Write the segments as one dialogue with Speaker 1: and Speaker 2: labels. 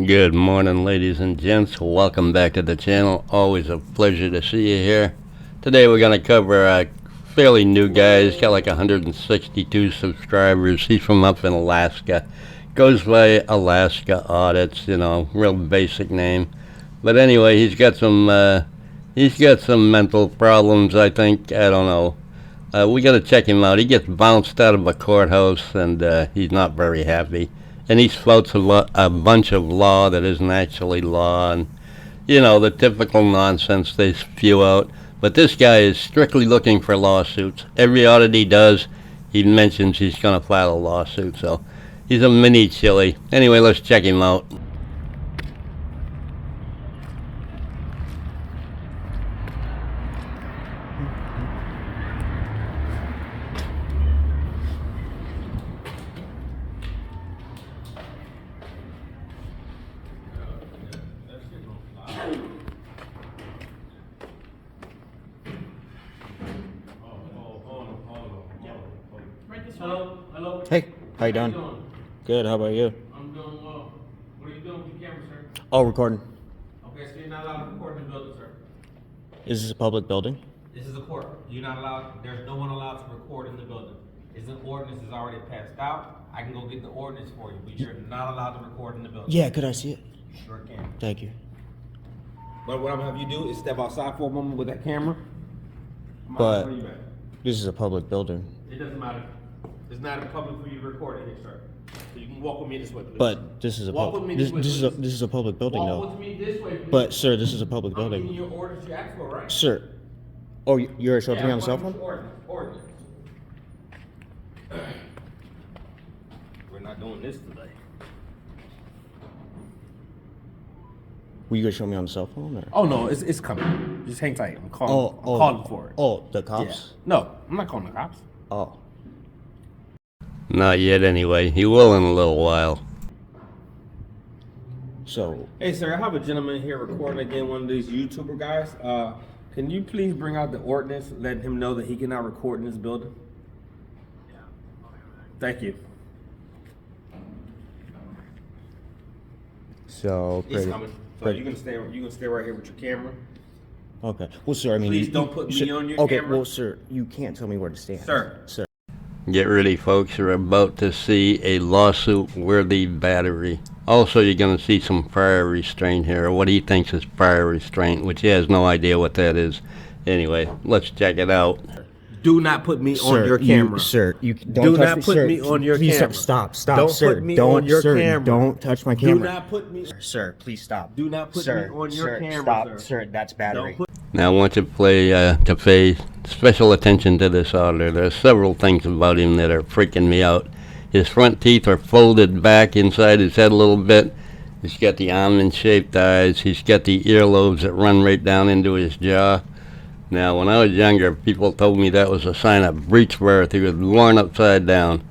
Speaker 1: Good morning, ladies and gents. Welcome back to the channel. Always a pleasure to see you here. Today we're going to cover a fairly new guy. He's got like 162 subscribers. He's from up in Alaska. Goes by Alaska Audits, you know, real basic name. But anyway, he's got some mental problems, I think. I don't know. We got to check him out. He gets bounced out of a courthouse, and he's not very happy. And he spouts a bunch of law that isn't actually law, and, you know, the typical nonsense they spew out. But this guy is strictly looking for lawsuits. Every audit he does, he mentions he's going to file a lawsuit, so he's a mini chili. Anyway, let's check him out.
Speaker 2: Hello.
Speaker 3: Hey, how you doing? Good, how about you?
Speaker 2: I'm doing well. What are you doing with your camera, sir?
Speaker 3: Oh, recording.
Speaker 2: Okay, so you're not allowed to record in the building, sir.
Speaker 3: Is this a public building?
Speaker 2: This is a court. You're not allowed, there's no one allowed to record in the building. It's an ordinance is already passed out. I can go get the ordinance for you, but you're not allowed to record in the building.
Speaker 3: Yeah, could I see it?
Speaker 2: You sure can.
Speaker 3: Thank you.
Speaker 2: But what I'm gonna have you do is step outside for a moment with that camera.
Speaker 3: But this is a public building.
Speaker 2: It doesn't matter. It's not public for you to record it here, sir. So you can walk with me this way, please.
Speaker 3: But this is a
Speaker 2: Walk with me this way,
Speaker 3: this
Speaker 2: please.
Speaker 3: is a public building,
Speaker 2: Walk
Speaker 3: though.
Speaker 2: with me this way, please.
Speaker 3: But sir, this is a public
Speaker 2: I'm giving
Speaker 3: building.
Speaker 2: you your orders you asked for, right?
Speaker 3: Sir. Oh, you're showing me on the cell phone?
Speaker 2: Ordinance. We're not doing this today.
Speaker 3: Were you gonna show me on the cell phone, or?
Speaker 2: Oh no, it's coming. Just hang tight. I'm calling for it.
Speaker 3: Oh, the
Speaker 2: Yeah.
Speaker 3: cops?
Speaker 2: No, I'm not calling the cops.
Speaker 3: Oh.
Speaker 1: Not yet, anyway. He will in a little while.
Speaker 3: So,
Speaker 2: Hey sir, I have a gentleman here recording again, one of these YouTuber guys. Can you please bring out the ordinance, let him know that he cannot record in this building? Yeah. Thank you.
Speaker 3: so
Speaker 2: He's
Speaker 3: pretty,
Speaker 2: coming. So
Speaker 3: pretty-
Speaker 2: you can stay right here with your camera.
Speaker 3: Okay. Well, sir, I mean,
Speaker 2: Please don't put me on your
Speaker 3: okay,
Speaker 2: camera.
Speaker 3: well, sir, you can't tell me where to stand.
Speaker 2: Sir.
Speaker 1: Get ready, folks. You're about to see a lawsuit-worthy battery. Also, you're going to see some prior restraint here, or what he thinks is prior restraint, which he has no idea what that is. Anyway, let's check it out.
Speaker 2: Do not put me on your camera.
Speaker 3: You don't
Speaker 2: Do
Speaker 3: touch
Speaker 2: not
Speaker 3: me,
Speaker 2: put
Speaker 3: sir.
Speaker 2: me on your
Speaker 3: Please
Speaker 2: camera.
Speaker 3: Stop,
Speaker 2: Don't
Speaker 3: sir.
Speaker 2: put me
Speaker 3: Don't,
Speaker 2: on your
Speaker 3: sir,
Speaker 2: camera.
Speaker 3: Don't touch my
Speaker 2: Do
Speaker 3: camera.
Speaker 2: not put me.
Speaker 3: Sir, please stop.
Speaker 2: Do not put
Speaker 3: sir,
Speaker 2: me on your
Speaker 3: sir,
Speaker 2: camera,
Speaker 3: stop,
Speaker 2: sir.
Speaker 3: That's battery.
Speaker 2: Don't put.
Speaker 1: Now, I want you to pay special attention to this auditor. There are several things about him that are freaking me out. His front teeth are folded back inside his head a little bit. He's got the almond-shaped eyes. He's got the earlobes that run right down into his jaw. Now, when I was younger, people told me that was a sign of breech birth. He was born upside down,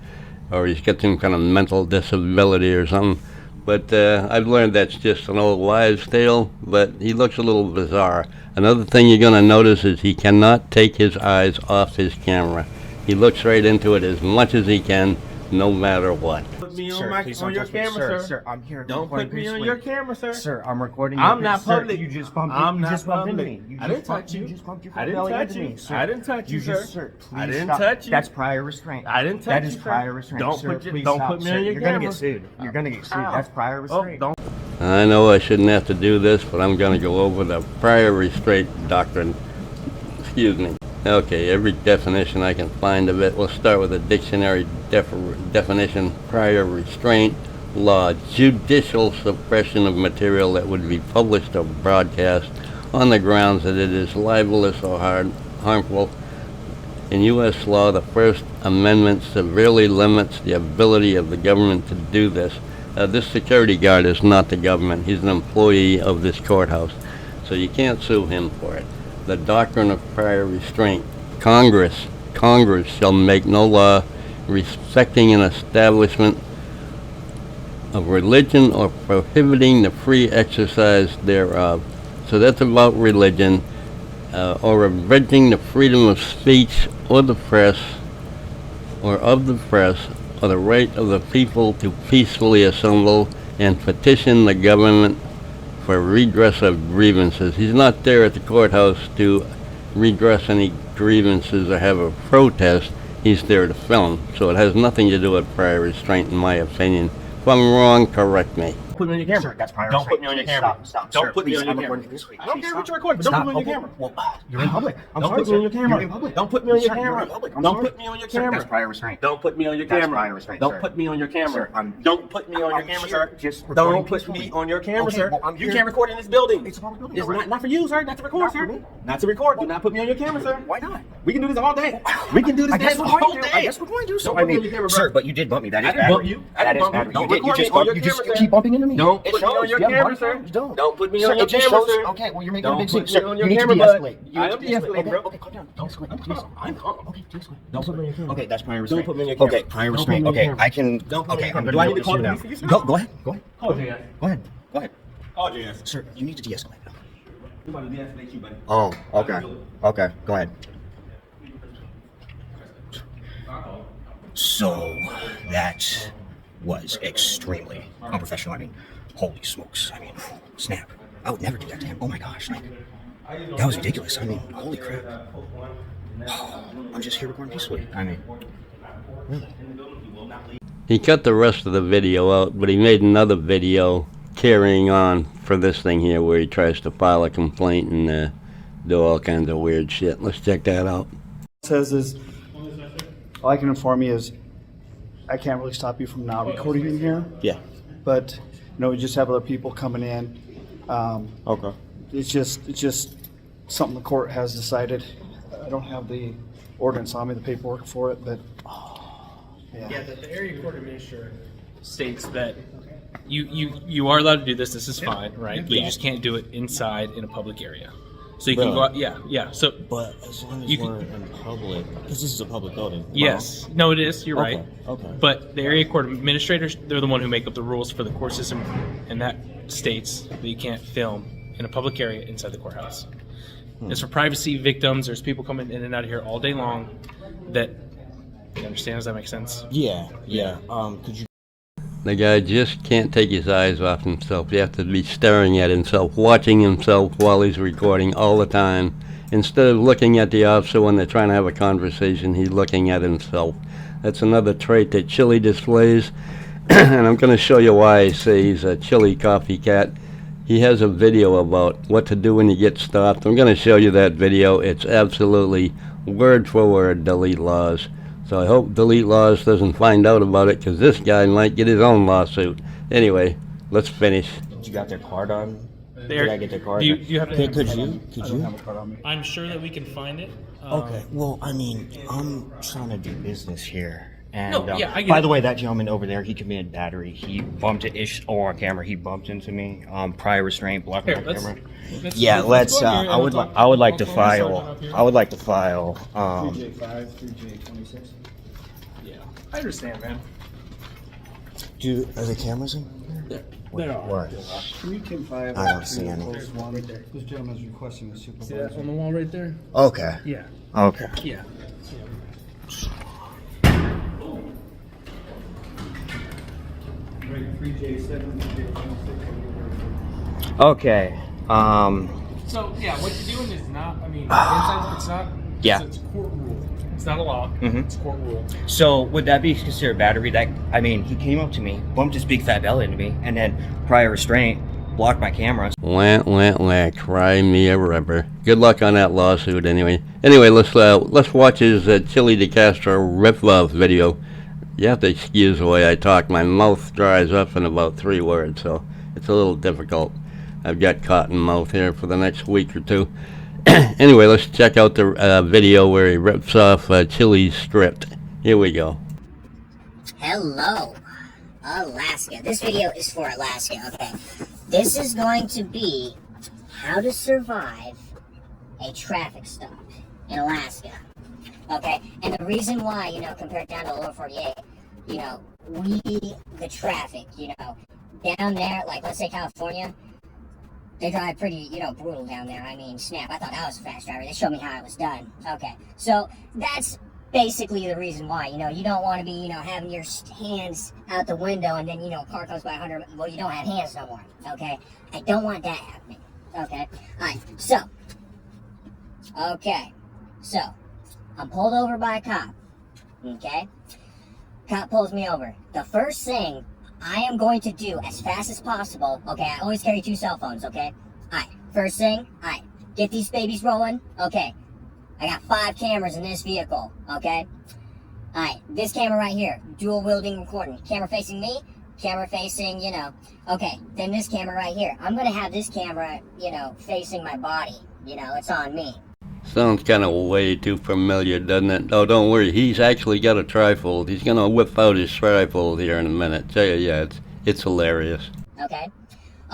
Speaker 1: or he's got some kind of mental disability or something. But I've learned that's just an old wives' tale, but he looks a little bizarre. Another thing you're going to notice is he cannot take his eyes off his camera. He looks right into it as much as he can, no matter what.
Speaker 2: Put me
Speaker 3: Sir, please don't
Speaker 2: your
Speaker 3: touch me.
Speaker 2: camera, sir.
Speaker 3: Sir, I'm here.
Speaker 2: Don't put me on your camera, sir.
Speaker 3: Sir, I'm recording.
Speaker 2: I'm
Speaker 3: you.
Speaker 2: not
Speaker 3: Sir,
Speaker 2: public.
Speaker 3: You just bumped.
Speaker 2: I'm
Speaker 3: you
Speaker 2: not
Speaker 3: just bumped into
Speaker 2: public.
Speaker 3: me.
Speaker 2: I didn't touch you.
Speaker 3: You just bumped your
Speaker 2: I didn't
Speaker 3: belly
Speaker 2: touch
Speaker 3: into
Speaker 2: you.
Speaker 3: me, sir.
Speaker 2: I didn't touch you, sir.
Speaker 3: Sir, please
Speaker 2: I didn't
Speaker 3: stop.
Speaker 2: touch you.
Speaker 3: That's prior restraint.
Speaker 2: I didn't touch
Speaker 3: That
Speaker 2: you,
Speaker 3: is
Speaker 2: sir.
Speaker 3: prior restraint.
Speaker 2: Don't
Speaker 3: sir,
Speaker 2: put your-
Speaker 3: please
Speaker 2: don't
Speaker 3: stop,
Speaker 2: put me
Speaker 3: sir.
Speaker 2: on your
Speaker 3: You're gonna
Speaker 2: camera.
Speaker 3: get sued. You're gonna get sued.
Speaker 2: Ow.
Speaker 3: That's prior
Speaker 2: Oh,
Speaker 3: restraint.
Speaker 2: don't.
Speaker 1: I know I shouldn't have to do this, but I'm going to go over the prior restraint doctrine. Excuse me. Okay, every definition I can find of it. We'll start with a dictionary definition. Prior restraint, law, judicial suppression of material that would be published or broadcast on the grounds that it is libelous or harmful. In U.S. law, the First Amendment severely limits the ability of the government to do this. This security guard is not the government. He's an employee of this courthouse, so you can't sue him for it. The doctrine of prior restraint. Congress shall make no law respecting an establishment of religion or prohibiting the free exercise thereof. So that's about religion, or abridging the freedom of speech or the press, or of the press, or the right of the people to peacefully assemble and petition the government for redress of grievances. He's not there at the courthouse to redress any grievances or have a protest. He's there to film, so it has nothing to do with prior restraint, in my opinion. If I'm wrong, correct me.
Speaker 4: Put me on your camera.
Speaker 5: Sir, that's prior
Speaker 4: Don't
Speaker 5: restraint.
Speaker 4: put me on your
Speaker 5: Please
Speaker 4: camera.
Speaker 5: Stop,
Speaker 4: Don't
Speaker 5: sir.
Speaker 4: put me
Speaker 5: Please,
Speaker 4: on your
Speaker 5: I'm
Speaker 4: camera.
Speaker 5: recording this week.
Speaker 4: I don't
Speaker 5: Please
Speaker 4: care
Speaker 5: stop.
Speaker 4: what you're recording, but don't put me on your camera.
Speaker 5: Well, you're in public. I'm
Speaker 4: Don't
Speaker 5: sorry,
Speaker 4: put me on your
Speaker 5: sir.
Speaker 4: camera.
Speaker 5: You're in public.
Speaker 4: Don't put me on your
Speaker 5: Sir, you're
Speaker 4: camera.
Speaker 5: in public. I'm
Speaker 4: Don't
Speaker 5: sorry.
Speaker 4: put me on your
Speaker 5: Sir,
Speaker 4: camera.
Speaker 5: that's prior restraint.
Speaker 4: Don't put me on your
Speaker 5: That's
Speaker 4: camera.
Speaker 5: prior restraint,
Speaker 4: Don't
Speaker 5: sir.
Speaker 4: put me on your camera.
Speaker 5: Sir, I'm-
Speaker 4: Don't put me on your
Speaker 5: I'm
Speaker 4: camera,
Speaker 5: here
Speaker 4: sir.
Speaker 5: just recording
Speaker 4: Don't put
Speaker 5: peacefully.
Speaker 4: me on your camera,
Speaker 5: Okay,
Speaker 4: sir.
Speaker 5: well, I'm
Speaker 4: You
Speaker 5: here-
Speaker 4: can't record in this building.
Speaker 5: It's a public building.
Speaker 4: It's
Speaker 5: all right.
Speaker 4: not for you, sir. Not to record,
Speaker 5: Not
Speaker 4: sir.
Speaker 5: for me.
Speaker 4: Not to record. Do not put me on your camera, sir.
Speaker 5: Why not?
Speaker 4: We can do this all day. We can do this
Speaker 5: I guess
Speaker 4: dance
Speaker 5: we're
Speaker 4: all
Speaker 5: going to.
Speaker 4: day.
Speaker 5: I guess we're going to. So
Speaker 4: Don't
Speaker 5: I
Speaker 4: put me on
Speaker 5: mean,
Speaker 4: your camera,
Speaker 5: sir,
Speaker 4: bro.
Speaker 5: but you did bump me. That is
Speaker 4: I didn't
Speaker 5: battery.
Speaker 4: bump you. I
Speaker 5: That
Speaker 4: didn't
Speaker 5: is
Speaker 4: bump you.
Speaker 5: battery.
Speaker 4: Don't
Speaker 5: You did.
Speaker 4: record
Speaker 5: You just
Speaker 4: me on
Speaker 5: bump.
Speaker 4: your
Speaker 5: You just
Speaker 4: camera, sir.
Speaker 5: keep bumping into me.
Speaker 4: Don't
Speaker 5: It
Speaker 4: put me on
Speaker 5: shows.
Speaker 4: your
Speaker 5: Yeah,
Speaker 4: camera,
Speaker 5: buddy,
Speaker 4: sir.
Speaker 5: you don't.
Speaker 4: Don't put me
Speaker 5: Sir,
Speaker 4: on your
Speaker 5: it just
Speaker 4: camera,
Speaker 5: shows-
Speaker 4: sir.
Speaker 5: Okay, well, you're making
Speaker 4: Don't
Speaker 5: a big
Speaker 4: put
Speaker 5: scene.
Speaker 4: me
Speaker 5: Sir,
Speaker 4: on
Speaker 5: you
Speaker 4: your
Speaker 5: need to
Speaker 4: camera,
Speaker 5: de-escalate.
Speaker 4: bud.
Speaker 5: You
Speaker 4: I
Speaker 5: need
Speaker 4: am
Speaker 5: to de-escalate.
Speaker 4: de-escalating, bro.
Speaker 5: Okay, calm down. De-escalate.
Speaker 4: I'm
Speaker 5: De-escalate.
Speaker 4: calm. I'm calm.
Speaker 5: Okay, de-escalate.
Speaker 4: Don't put me on your camera.
Speaker 5: Okay, that's prior
Speaker 4: Don't
Speaker 5: restraint.
Speaker 4: put me on your camera.
Speaker 5: Okay, prior
Speaker 4: Don't put me
Speaker 5: restraint.
Speaker 4: on your
Speaker 5: Okay,
Speaker 4: camera.
Speaker 5: I can.
Speaker 4: Don't put me
Speaker 5: Okay,
Speaker 4: on
Speaker 5: I'm
Speaker 4: your
Speaker 5: gonna
Speaker 4: camera. Do I
Speaker 5: do
Speaker 4: need to
Speaker 5: it
Speaker 4: call
Speaker 5: with
Speaker 4: the
Speaker 5: you
Speaker 4: police?
Speaker 5: now. Go ahead. Go ahead.
Speaker 4: Call JS.
Speaker 5: Go ahead. Go ahead.
Speaker 4: Call JS.
Speaker 5: Sir, you need to de-escalate now.
Speaker 4: I'm about to de-escalate you, buddy.
Speaker 5: Oh, okay. Okay, go ahead. So that was extremely unprofessional. I mean, holy smokes. I mean, snap. I would never do that to him. Oh my gosh. Like, that was ridiculous. I mean, holy crap. I'm just here recording peacefully. I mean, really.
Speaker 1: He cut the rest of the video out, but he made another video carrying on for this thing here where he tries to file a complaint and do all kinds of weird shit. Let's check that out.
Speaker 6: Says is, all I can inform you is, I can't really stop you from not recording in here,
Speaker 3: Yeah.
Speaker 6: but, we just have other people coming in.
Speaker 3: Okay.
Speaker 6: It's just something the court has decided. I don't have the ordinance on me, the paperwork for it, but,
Speaker 7: Yeah, the area court administrator states that you are allowed to do this. This is fine, right? But you just can't do it inside in a public area. So you can go out. Yeah. So
Speaker 3: But as long as
Speaker 7: You
Speaker 3: we're in public, because this is a public building.
Speaker 7: yes, no, it is. You're right.
Speaker 3: Okay.
Speaker 7: But the area court administrators, they're the one who make up the rules for the court system, and that states that you can't film in a public area inside the courthouse. It's for privacy victims. There's people coming in and out of here all day long. That you understand? Does that make sense?
Speaker 3: Yeah. Could you?
Speaker 1: The guy just can't take his eyes off himself. You have to be staring at himself, watching himself while he's recording all the time. Instead of looking at the officer when they're trying to have a conversation, he's looking at himself. That's another trait that Chili displays, and I'm going to show you why I say he's a Chili copycat. He has a video about what to do when you get stopped. I'm going to show you that video. It's absolutely word for word delete laws. So I hope Delete Laws doesn't find out about it, because this guy might get his own lawsuit. Anyway, let's finish.
Speaker 3: You got their card on?
Speaker 7: There-
Speaker 3: Did I get their card?
Speaker 7: do you have to-
Speaker 3: Could you?
Speaker 6: I don't have a card on me.
Speaker 7: I'm sure that we can find it.
Speaker 3: Okay. Well, I mean, I'm trying to do business here. And,
Speaker 7: No, yeah, I get
Speaker 3: by
Speaker 7: it.
Speaker 3: the way, that gentleman over there, he committed battery. He bumped it on camera. He bumped into me. Prior restraint, blocking
Speaker 7: Here,
Speaker 3: my
Speaker 7: let's-
Speaker 3: camera.
Speaker 7: let's-
Speaker 3: Yeah, let's.
Speaker 7: go here
Speaker 3: I
Speaker 7: and
Speaker 3: would.
Speaker 7: I'll talk-
Speaker 3: I would like to
Speaker 7: I'll call the sergeant
Speaker 3: file.
Speaker 7: up here.
Speaker 3: I would like to file.
Speaker 6: 3J5, 3J26.
Speaker 7: Yeah, I understand, man.
Speaker 3: Are the cameras in?
Speaker 7: There are.
Speaker 3: Where?
Speaker 6: Can you Tim 5?
Speaker 3: I don't see any.
Speaker 6: One right there. This gentleman's requesting a
Speaker 7: See that
Speaker 6: supervisor.
Speaker 7: on the wall right there?
Speaker 3: Okay.
Speaker 7: Yeah.
Speaker 3: Okay.
Speaker 7: Yeah.
Speaker 6: Right, 3J7, 3J26.
Speaker 3: Okay.
Speaker 7: So yeah, what you're doing is not. I mean, inside, it's not.
Speaker 3: Yeah.
Speaker 7: It's court rule. It's not a law.
Speaker 3: Mhm.
Speaker 7: It's court rule.
Speaker 3: So would that be considered battery? That I mean, he came up to me, bumped his big fat belly into me, and then prior restraint blocked my camera.
Speaker 1: Wah, wah, wah, cry me a river. Good luck on that lawsuit anyway. Anyway, let's watch his Chili DeCastro rip-off video. You have to excuse the way I talk. My mouth dries up in about 3 words, so it's a little difficult. I've got cotton mouth here for the next week or two. Anyway, let's check out the video where he rips off Chili's script. Here we go.
Speaker 8: Hello, Alaska. This video is for Alaska, okay. This is going to be how to survive a traffic stop in Alaska. Okay, and the reason why, you know, compared down to the lower 48, you know, the traffic, you know, down there, like let's say California, they drive pretty, you know, brutal down there. I mean, snap, I thought I was a fast driver. They showed me how it was done. Okay, so that's basically the reason why, you know, you don't want to be, you know, having your hands out the window and then, you know, a car comes by 100, well, you don't have hands no more, okay? I don't want that happening, okay? Alright, so, I'm pulled over by a cop, okay? Cop pulls me over. The first thing I am going to do as fast as possible, okay, I always carry 2 cell phones, okay? Alright, first thing, alright, get these babies rolling, okay? I got 5 cameras in this vehicle, okay? Alright, this camera right here, dual wielding recording. Camera facing me, camera facing, you know, okay, then this camera right here. I'm gonna have this camera, you know, facing my body, you know, it's on me.
Speaker 1: Sounds kind of way too familiar, doesn't it? Oh, don't worry. He's actually got a trifold. He's going to whip out his trifold here in a minute. Tell you, yeah, it's hilarious.
Speaker 8: Okay?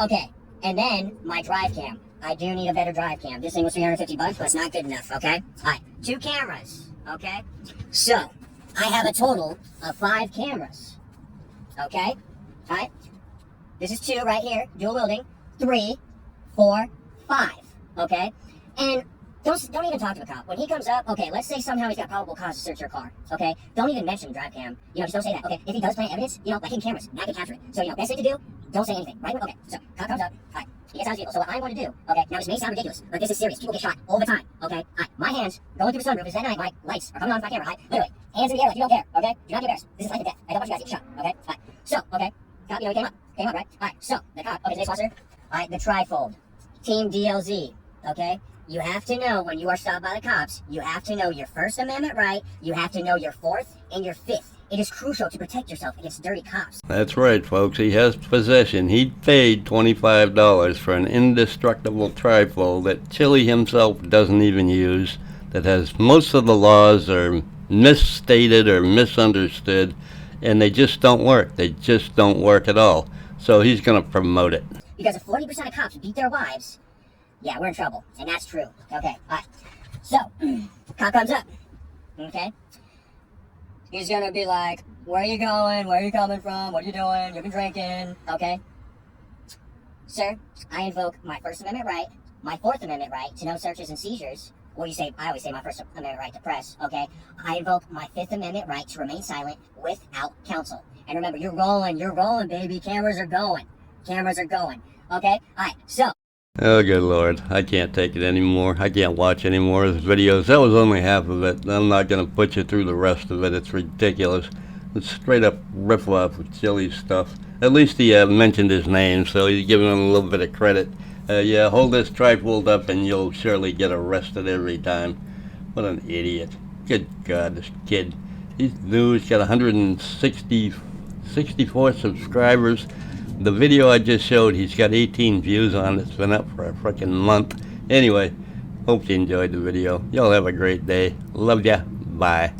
Speaker 8: Okay, and then my drive cam. I do need a better drive cam. This thing was $350, but it's not good enough, okay? Alright, 2 cameras, okay? So, I have a total of 5 cameras, okay? Alright? This is 2 right here, dual wielding. 3, 4, 5, okay? And don't even talk to the cop. When he comes up, okay, let's say somehow he's got probable cause to search your car, okay? Don't even mention drive cam. You know, just don't say that, okay? If he does plant evidence, you know, like in cameras, I can capture it. So, you know, best thing to do, don't say anything, right? Okay, so, cop comes up, alright, he gets out of his vehicle. So what I'm going to do, okay, now this may sound ridiculous, but this is serious. People get shot all the time, okay? Alright, my hands going through the sunroof is at night, my lights are coming on my camera, alright? Literally, hands in the air like you don't care, okay? Do not be embarrassed. This is life and death. I don't want you guys to get shot, okay? Alright, so, okay, cop, you know, he came up, right? Alright, so, the cop, okay, today's officer, alright, the trifold, Team DLZ, okay? You have to know when you are stopped by the cops, you have to know your First Amendment right, you have to know your 4th and your 5th. It is crucial to protect yourself against dirty cops.
Speaker 1: That's right, folks. He has possession. He paid $25 for an indestructible trifold that Chili himself doesn't even use, that has most of the laws are misstated or misunderstood, and they just don't work. They just don't work at all. So he's going to promote it.
Speaker 8: Because if 40% of cops beat their wives, yeah, we're in trouble, and that's true. Okay, alright. So, cop comes up, okay? He's gonna be like, where are you going? Where are you coming from? What are you doing? You've been drinking, okay? Sir, I invoke my First Amendment right, my 4th Amendment right to no searches and seizures. Well, I always say my First Amendment right to press, okay? I invoke my 5th Amendment right to remain silent without counsel. And remember, you're rolling, baby. Cameras are going, okay? Alright, so.
Speaker 1: Oh, good Lord. I can't take it anymore. I can't watch any more of his videos. That was only half of it. I'm not going to put you through the rest of it. It's ridiculous. It's straight up riff-off of Chili's stuff. At least he mentioned his name, so he's giving him a little bit of credit. Yeah, hold this trifold up and you'll surely get arrested every time. What an idiot. Good God, this kid. He's new. He's got 164 subscribers. The video I just showed, he's got 18 views on. It's been up for a freaking month. Anyway, hope you enjoyed the video. Y'all have a great day. Love ya. Bye.